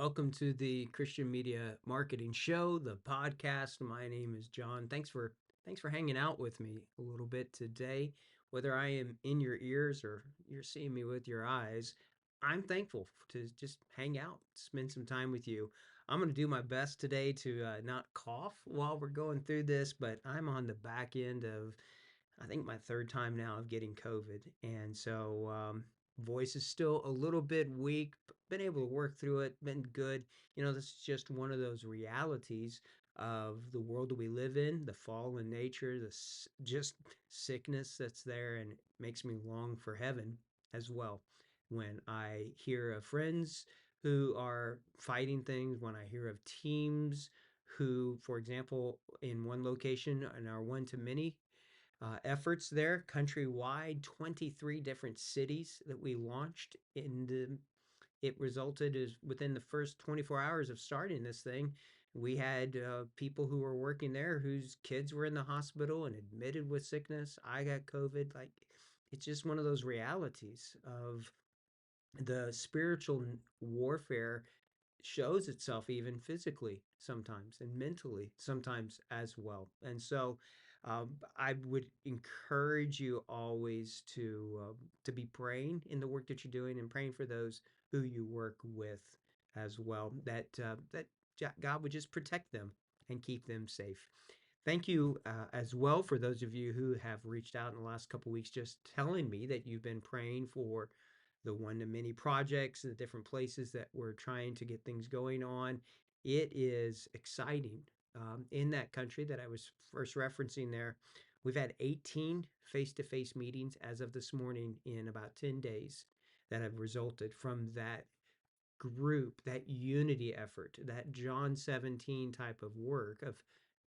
Welcome to the Christian Media Marketing Show, the podcast. My name is John. Thanks for hanging out with me a little bit today. Whether I am in your ears or you're seeing me with your eyes, I'm thankful to just hang out, spend some time with you. I'm going to do my best today to not cough while we're going through this, but I'm on the back end of I think my third time now of getting COVID, and so voice is still a little bit weak. Been able to work through it. Been good. This is just one of those realities of the world that we live in, the fallen nature, just sickness that's there, and it makes me long for heaven as well. When I hear of friends who are fighting things, when I hear of teams who, for example, in one location in our one to many efforts there countrywide, 23 different cities that we launched it resulted as within the first 24 hours of starting this thing, we had people who were working there whose kids were in the hospital and admitted with sickness. I got COVID. Like, it's just one of those realities of the spiritual warfare shows itself even physically sometimes and mentally sometimes as well. And so I would encourage you always to be praying in the work that you're doing and praying for those who you work with as well, that God would just protect them and keep them safe. Thank you as well for those of you who have reached out in the last couple weeks, just telling me that you've been praying for the one to many projects, the different places that we're trying to get things going on. It is exciting. In that country that I was first referencing there, we've had 18 face to face meetings as of this morning in about 10 days that have resulted from that group, that unity effort, that John 17 type of work of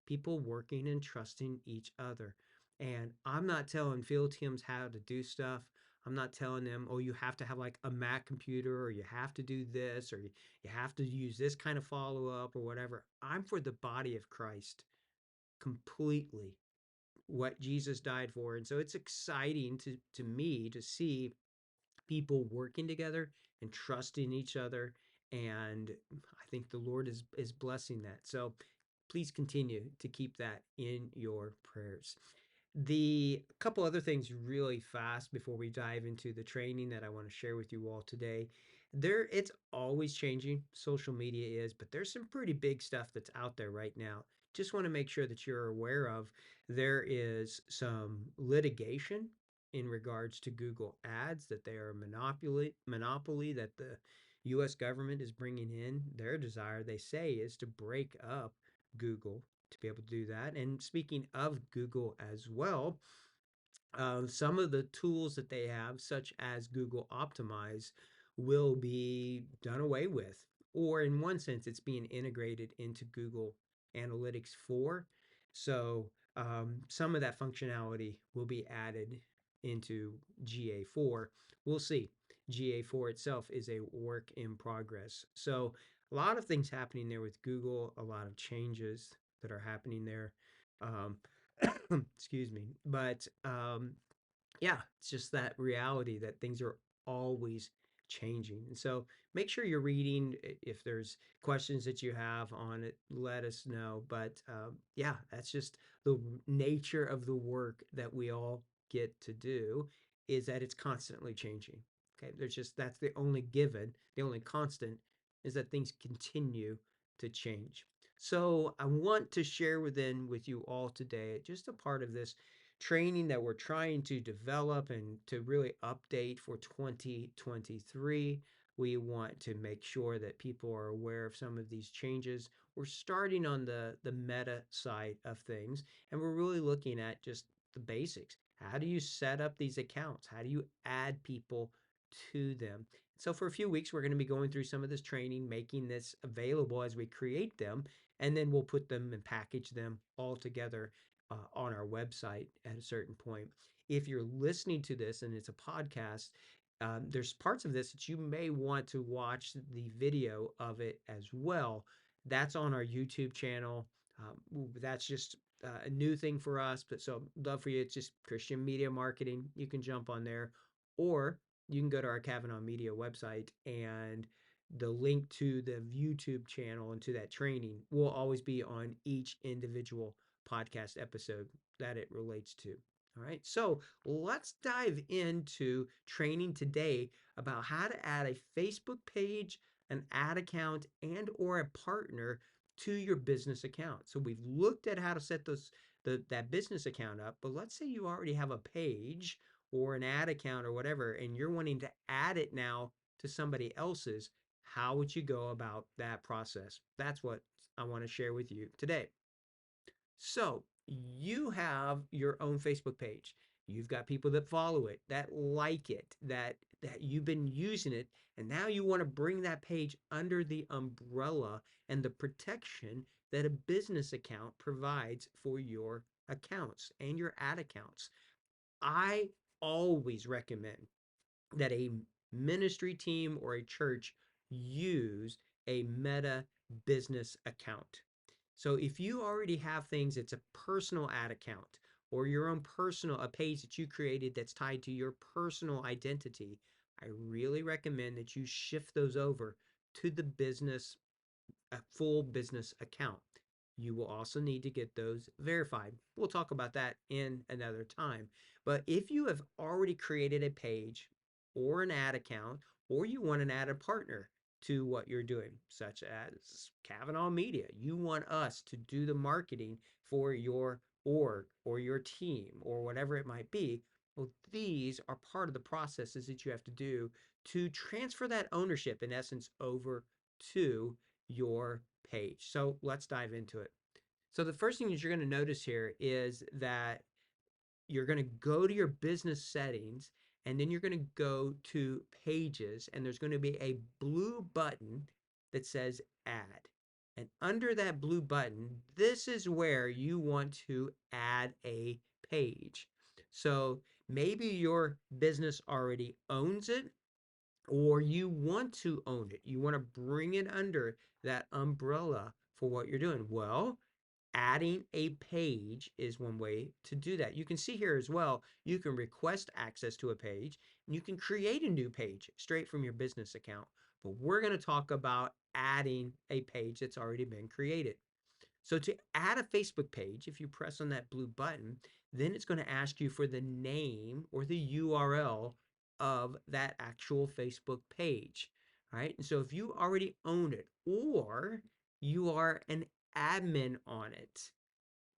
people working and trusting each other. And I'm not telling field teams how to do stuff. I'm not telling them, oh, you have to have like a Mac computer or you have to do this or you have to use this kind of follow up or whatever. I'm for the body of Christ completely, what Jesus died for. And so it's exciting to me to see people working together and trusting each other. And I think the Lord is blessing that. So please continue to keep that in your prayers. The couple other things really fast before we dive into the training that I want to share with you all today. It's always changing. Social media is, but there's some pretty big stuff that's out there right now. Just want to make sure that you're aware of. There is some litigation in regards to Google Ads that they are a monopoly that the US government is bringing in. Their desire, they say, is to break up Google to be able to do that. And speaking of Google as well, some of the tools that they have, such as Google Optimize, will be done away with. Or in one sense, it's being integrated into Google Analytics 4. So some of that functionality will be added into GA4. We'll see. GA4 itself is a work in progress. So a lot of things happening there with Google, a lot of changes that are happening there. Um, excuse me. But yeah, it's just that reality that things are always changing. And so make sure you're reading. If there's questions that you have on it, let us know. But yeah, that's just the nature of the work that we all get to do, is that it's constantly changing. Okay, that's the only given, the only constant is that things continue to change. So I want to share with you all today just a part of this training that we're trying to develop and to really update for 2023. We want to make sure that people are aware of some of these changes. We're starting on the meta side of things, and we're really looking at just the basics. How do you set up these accounts? How do you add people to them? So for a few weeks, we're going to be going through some of this training, making this available as we create them, and then we'll put them and package them all together on our website at a certain point. If you're listening to this and it's a podcast, there's parts of this that you may want to watch the video of it as well. That's on our YouTube channel. That's just a new thing for us, but so love for you. It's just Christian Media Marketing. You can jump on there, or you can go to our Kavanah Media website and the link to the YouTube channel and to that training will always be on each individual podcast episode that it relates to. All right, so let's dive into training today about how to add a Facebook page, an ad account, and or a partner to your business account. So we've looked at how to set that business account up, but let's say you already have a page or an ad account or whatever, and you're wanting to add it now to somebody else's. How would you go about that process? That's what I want to share with you today. So you have your own Facebook page. You've got people that follow it, that like it, that you've been using it, and now you want to bring that page under the umbrella and the protection that a business account provides for your accounts and your ad accounts. I always recommend that a ministry team or a church use a meta business account. So if you already have things, it's a personal ad account or your own personal, a page that you created that's tied to your personal identity, I really recommend that you shift those over to the business, a full business account. You will also need to get those verified. We'll talk about that in another time. But if you have already created a page or an ad account, or you want an added partner to what you're doing, such as Kavanah Media, you want us to do the marketing for your org or your team or whatever it might be. Well, these are part of the processes that you have to do to transfer that ownership, in essence, over to your page. So let's dive into it. So the first thing that you're going to notice here is that you're going to go to your business settings and then you're going to go to pages and there's going to be a blue button that says add. And under that blue button, this is where you want to add a page. So maybe your business already owns it or you want to own it. You want to bring it under that umbrella for what you're doing. Well, adding a page is one way to do that. You can see here as well, you can request access to a page and you can create a new page straight from your business account. But we're going to talk about adding a page that's already been created. So to add a Facebook page, if you press on that blue button, then it's going to ask you for the name or the URL of that actual Facebook page. All right. And so if you already own it or you are an admin on it,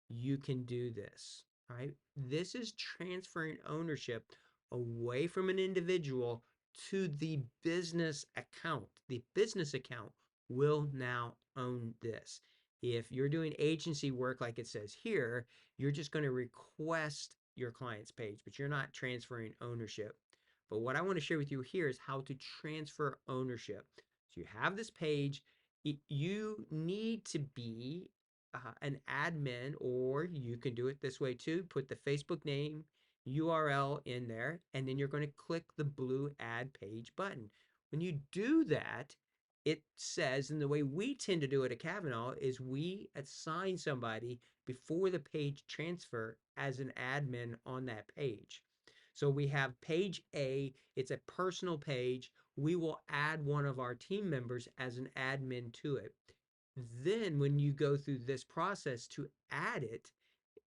you can do this. All right. This is transferring ownership away from an individual to the business account. The business account will now own this. If you're doing agency work like it says here, you're just going to request your client's page, but you're not transferring ownership. But what I want to share with you here is how to transfer ownership. So you have this page, you need to be an admin, or you can do it this way too. Put the Facebook name, URL in there, and then you're going to click the blue add page button. When you do that, it says, and the way we tend to do it at Kavanah is we assign somebody before the page transfer as an admin on that page. So we have page A, it's a personal page. We will add one of our team members as an admin to it. Then when you go through this process to add it,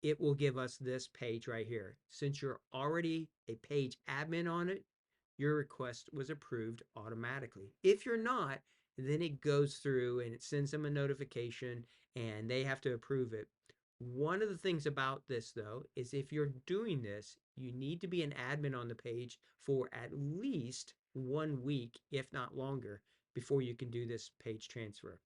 it will give us this page right here. Since you're already a page admin on it, your request was approved automatically. If you're not, then it goes through and it sends them a notification and they have to approve it. One of the things about this, though, is if you're doing this, you need to be an admin on the page for at least 1 week, if not longer, before you can do this page transfer.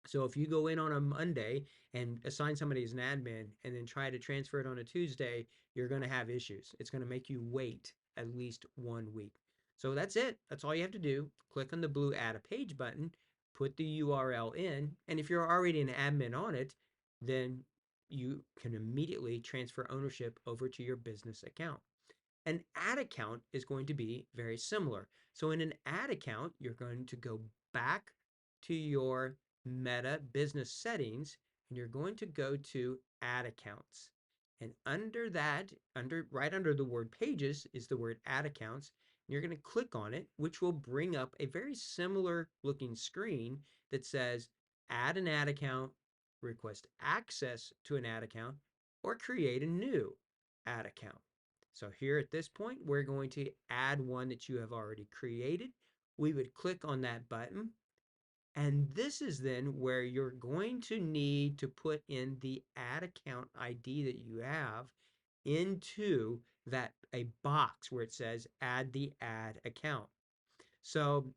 So if you go in on a Monday and assign somebody as an admin and then try to transfer it on a Tuesday, you're going to have issues. It's going to make you wait at least 1 week. So that's it. That's all you have to do. Click on the blue add a page button, put the URL in, and if you're already an admin on it, then you can immediately transfer ownership over to your business account. An ad account is going to be very similar. So in an ad account, you're going to go back to your Meta business settings and you're going to go to ad accounts. And under that, right under the word pages is the word ad accounts. You're going to click on it, which will bring up a very similar looking screen that says add an ad account, request access to an ad account, or create a new ad account. So here at this point, we're going to add one that you have already created. We would click on that button. And this is then where you're going to need to put in the ad account ID that you have into that a box where it says add the ad account. So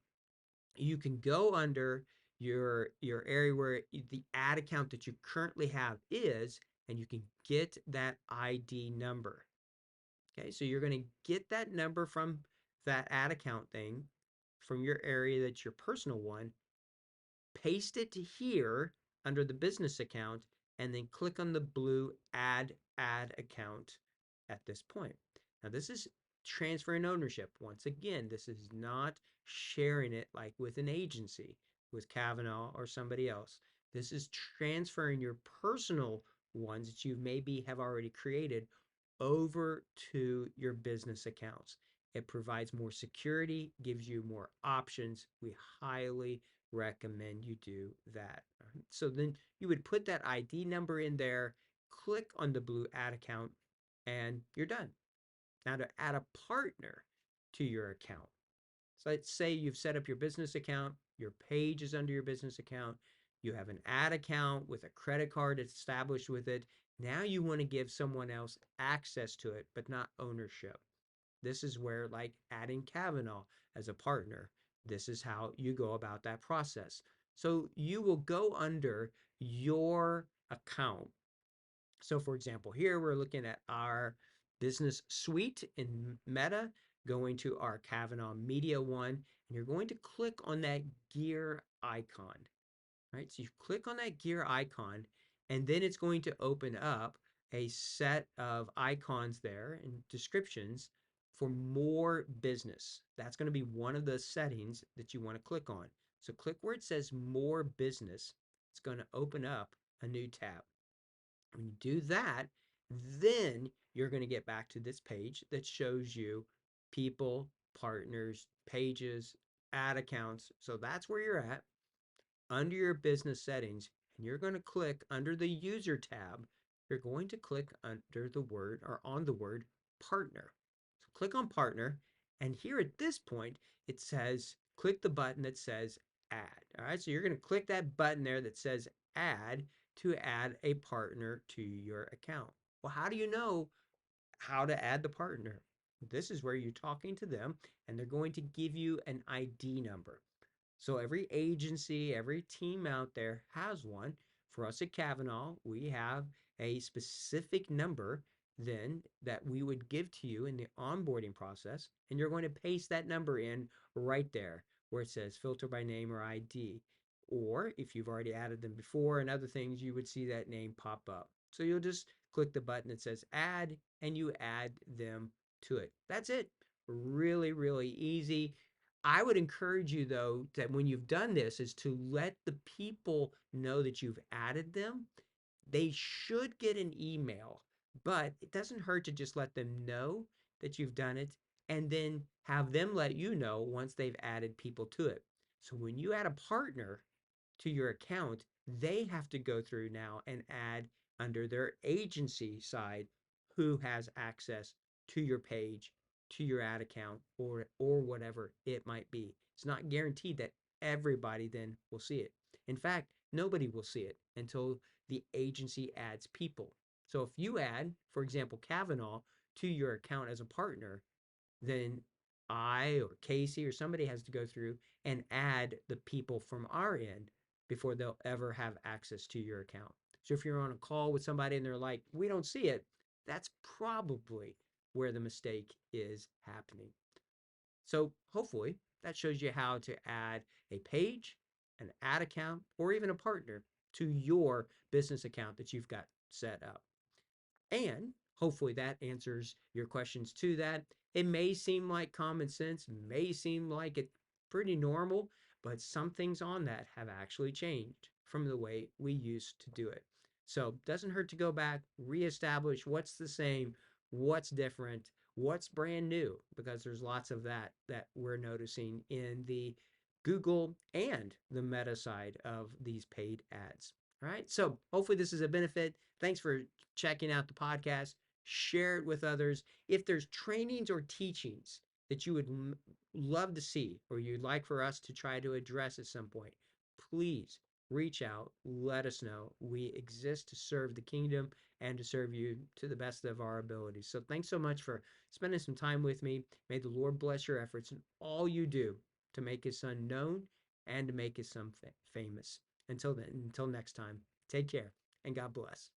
you can go under your area where the ad account that you currently have is, and you can get that ID number. Okay, so you're going to get that number from that ad account thing from your area that's your personal one, paste it to here under the business account, and then click on the blue add ad account at this point. Now, this is transferring ownership. Once again, this is not sharing it like with an agency, with Kavanah or somebody else. This is transferring your personal ones that you maybe have already created over to your business accounts. It provides more security, gives you more options. We highly recommend you do that. So then you would put that ID number in there, click on the blue ad account, and you're done. Now to add a partner to your account. So let's say you've set up your business account, your page is under your business account, you have an ad account with a credit card established with it. Now you want to give someone else access to it, but not ownership. This is where, like adding Kavanah as a partner, this is how you go about that process. So you will go under your account. So, for example, here we're looking at our business suite in Meta, going to our Kavanah Media one, and you're going to click on that gear icon, right? So you click on that gear icon, and then it's going to open up a set of icons there and descriptions for more business. That's going to be one of the settings that you want to click on. So click where it says more business. It's going to open up a new tab. When you do that, then you're going to get back to this page that shows you people, partners, pages, ad accounts. So that's where you're at under your business settings, and you're going to click under the user tab. You're going to click under the word or on the word partner. So click on partner, and here at this point, it says click the button that says add. All right, so you're going to click that button there that says add to add a partner to your account. Well, how do you know how to add the partner? This is where you're talking to them, and they're going to give you an ID number. So every agency, every team out there has one. For us at Kavanah, we have a specific number then that we would give to you in the onboarding process, and you're going to paste that number in right there where it says filter by name or ID. Or if you've already added them before and other things, you would see that name pop up. So you'll just click the button that says add, and you add them to it. That's it. Really, really easy. I would encourage you though that when you've done this is to let the people know that you've added them. They should get an email, but it doesn't hurt to just let them know that you've done it and then have them let you know once they've added people to it. So when you add a partner to your account, they have to go through now and add under their agency side who has access to your page, to your ad account, or whatever it might be. It's not guaranteed that everybody then will see it. In fact, nobody will see it until the agency adds people. So if you add, for example, Kavanah to your account as a partner, then I or Casey or somebody has to go through and add the people from our end before they'll ever have access to your account. So if you're on a call with somebody and they're like, we don't see it, that's probably where the mistake is happening. So hopefully that shows you how to add a page, an ad account, or even a partner to your business account that you've got set up. And hopefully that answers your questions to that. It may seem like common sense, may seem like it's pretty normal, but some things on that have actually changed from the way we used to do it. So it doesn't hurt to go back, reestablish what's the same, what's different, what's brand new, because there's lots of that we're noticing in the Google and the Meta side of these paid ads. All right. So hopefully this is a benefit. Thanks for checking out the podcast. Share it with others. If there's trainings or teachings that you would love to see or you'd like for us to try to address at some point, please reach out. Let us know. We exist to serve the kingdom and to serve you to the best of our abilities. So thanks so much for spending some time with me. May the Lord bless your efforts and all you do to make his son known and to make his son famous. Until then, until next time, take care and God bless.